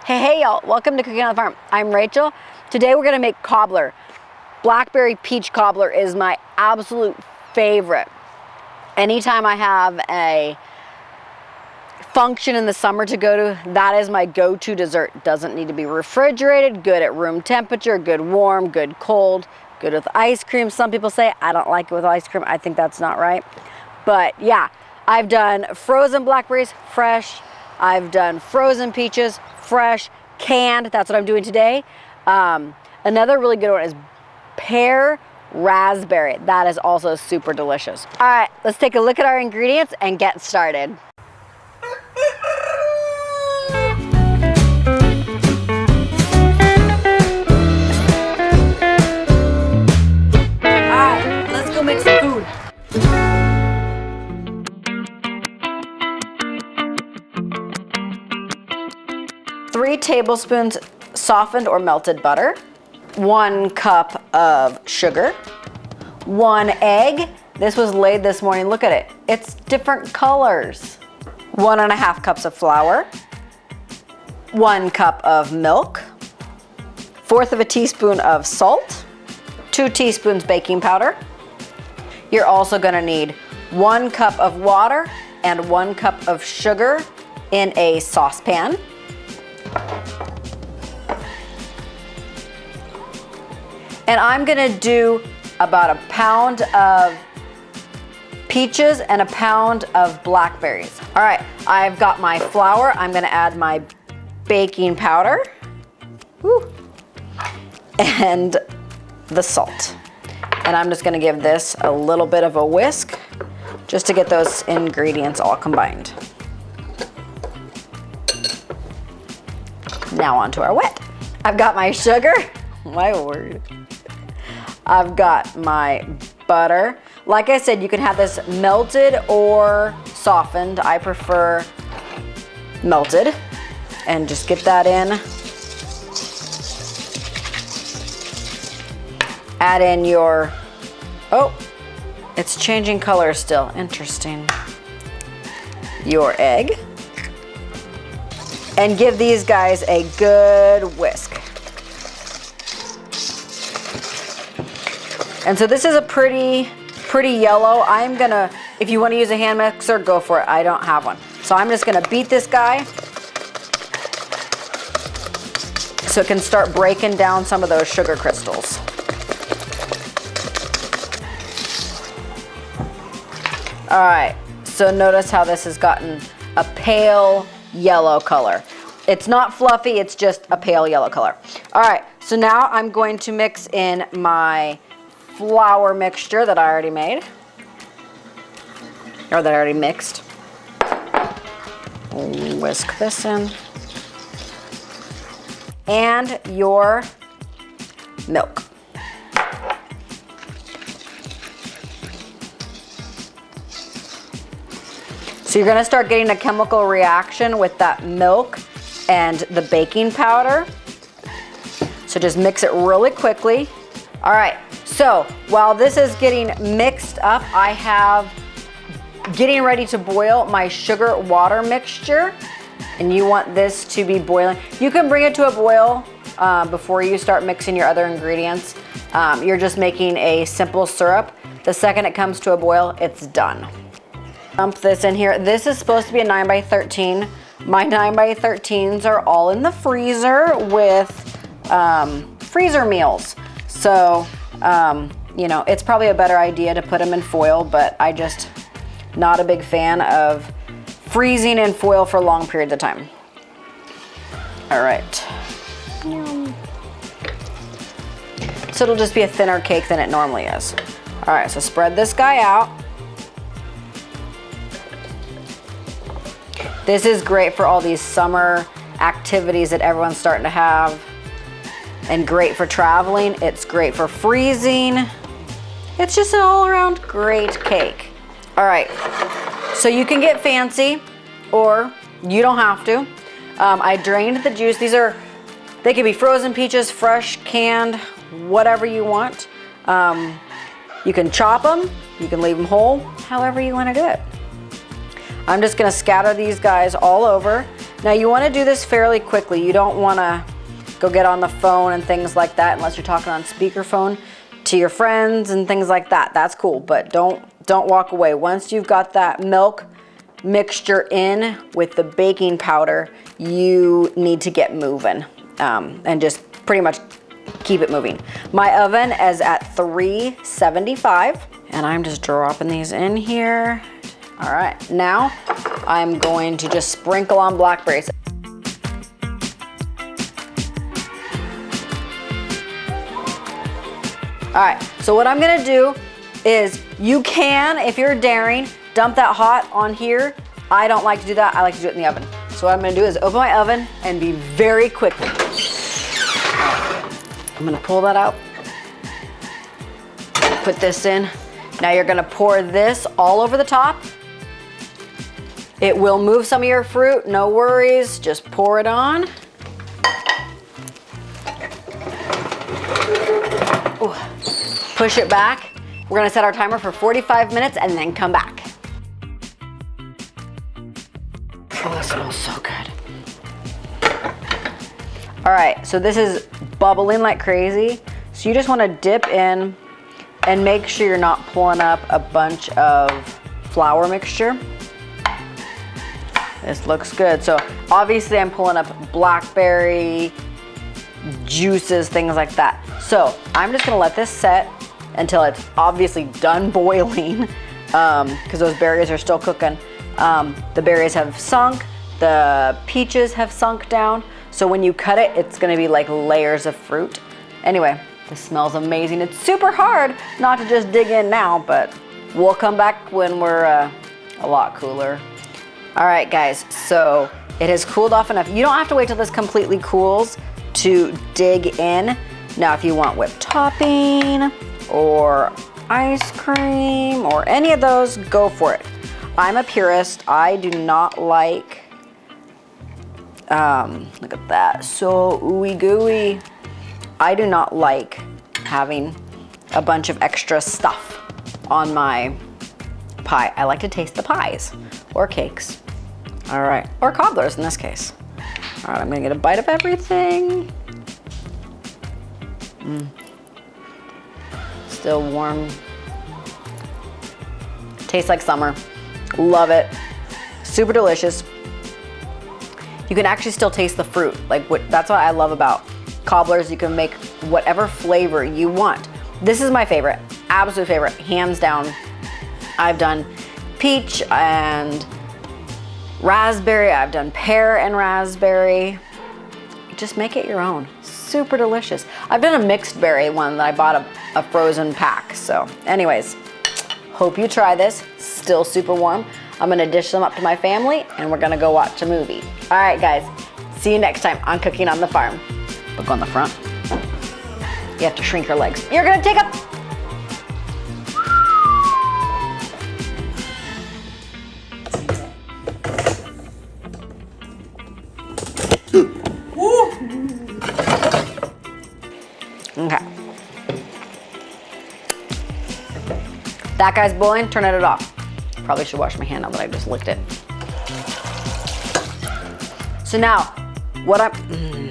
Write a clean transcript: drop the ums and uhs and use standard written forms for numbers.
Hey y'all, welcome to Cooking on the Farm. I'm Rachel. Today we're gonna make cobbler. Blackberry peach cobbler is my absolute favorite. Anytime I have a function in the summer to go to, that is my go-to dessert. Doesn't need to be refrigerated, good at room temperature, good warm, good cold, good with ice cream. Some people say I don't like it with ice cream. I think that's not right. But yeah, I've done frozen blackberries, fresh. I've done frozen peaches, fresh, canned. That's what I'm doing today. Another really good one is pear raspberry. That is also super delicious. All right, let's take a look at our ingredients and get started. All right, let's go make some food. 3 tablespoons softened or melted butter, 1 cup of sugar, 1 egg. This was laid this morning. Look at it. It's different colors. 1.5 cups of flour, 1 cup of milk, 1/4 teaspoon of salt, 2 teaspoons baking powder. You're also going to need 1 cup of water and 1 cup of sugar in a saucepan. And I'm gonna do about 1 pound of peaches and 1 pound of blackberries. All right, I've got my flour. I'm gonna add my baking powder. Woo, and the salt. And I'm just gonna give this a little bit of a whisk just to get those ingredients all combined. Now onto our wet. I've got my sugar, my word. I've got my butter. Like I said, you can have this melted or softened. I prefer melted. And just get that in. Add in your, oh, it's changing color still. Interesting. Your egg. And give these guys a good whisk. And so this is a pretty yellow. I'm gonna, if you wanna use a hand mixer, go for it. I don't have one. So I'm just gonna beat this guy so it can start breaking down some of those sugar crystals. All right, so notice how this has gotten a pale yellow color. It's not fluffy, it's just a pale yellow color. All right, so now I'm going to mix in my flour mixture that I already made, or that I already mixed. Whisk this in. And your milk. So you're gonna start getting a chemical reaction with that milk and the baking powder. So just mix it really quickly. All right, so while this is getting mixed up, I have getting ready to boil my sugar water mixture. And you want this to be boiling. You can bring it to a boil before you start mixing your other ingredients. You're just making a simple syrup. The second it comes to a boil, it's done. Dump this in here. This is supposed to be a 9 by 13. My 9 by 13s are all in the freezer with freezer meals. So, you know, it's probably a better idea to put them in foil, but I just not a big fan of freezing in foil for long periods of time. All right. So it'll just be a thinner cake than it normally is. All right, so spread this guy out. This is great for all these summer activities that everyone's starting to have, and great for traveling. It's great for freezing. It's just an all-around great cake. All right, so you can get fancy or you don't have to. I drained the juice. They can be frozen peaches, fresh, canned, whatever you want. You can chop them, you can leave them whole, however you want to do it. I'm just gonna scatter these guys all over. Now you wanna do this fairly quickly. You don't wanna go get on the phone and things like that unless you're talking on speakerphone to your friends and things like that. That's cool, but don't walk away. Once you've got that milk mixture in with the baking powder, you need to get moving and just pretty much keep it moving. My oven is at 375 and I'm just dropping these in here. All right, now I'm going to just sprinkle on blackberries. All right, so what I'm gonna do is you can, if you're daring, dump that hot on here. I don't like to do that, I like to do it in the oven. So what I'm gonna do is open my oven and be very quickly. I'm gonna pull that out, put this in. Now you're gonna pour this all over the top. It will move some of your fruit, no worries, just pour it on. Ooh. Push it back. We're gonna set our timer for 45 minutes and then come back. Oh, that smells so good. All right, so this is bubbling like crazy. So you just wanna dip in and make sure you're not pulling up a bunch of flour mixture. This looks good. So obviously I'm pulling up blackberry juices, things like that. So I'm just gonna let this set until it's obviously done boiling because those berries are still cooking. The berries have sunk, the peaches have sunk down. So when you cut it, it's gonna be like layers of fruit. Anyway, this smells amazing. It's super hard not to just dig in now, but we'll come back when we're a lot cooler. All right, guys, so it has cooled off enough. You don't have to wait till this completely cools to dig in. Now, if you want whipped topping or ice cream or any of those, go for it. I'm a purist. I do not like, look at that, so ooey gooey. I do not like having a bunch of extra stuff on my pie. I like to taste the pies or cakes. All right, or cobblers in this case. All right, I'm gonna get a bite of everything. Still warm. Tastes like summer. Love it. Super delicious. You can actually still taste the fruit. That's what I love about cobblers. You can make whatever flavor you want. This is my favorite, absolute favorite, hands down. I've done peach and raspberry. I've done pear and raspberry. Just make it your own. Super delicious. I've done a mixed berry one that I bought a frozen pack. So anyways, hope you try this. Still super warm. I'm gonna dish them up to my family and we're gonna go watch a movie. All right, guys, see you next time on Cooking on the Farm. Look on the front. You have to shrink your legs. You're gonna take up. Okay. That guy's boiling, turn it off. Probably should wash my hand now that I just licked it. So now, what I'm,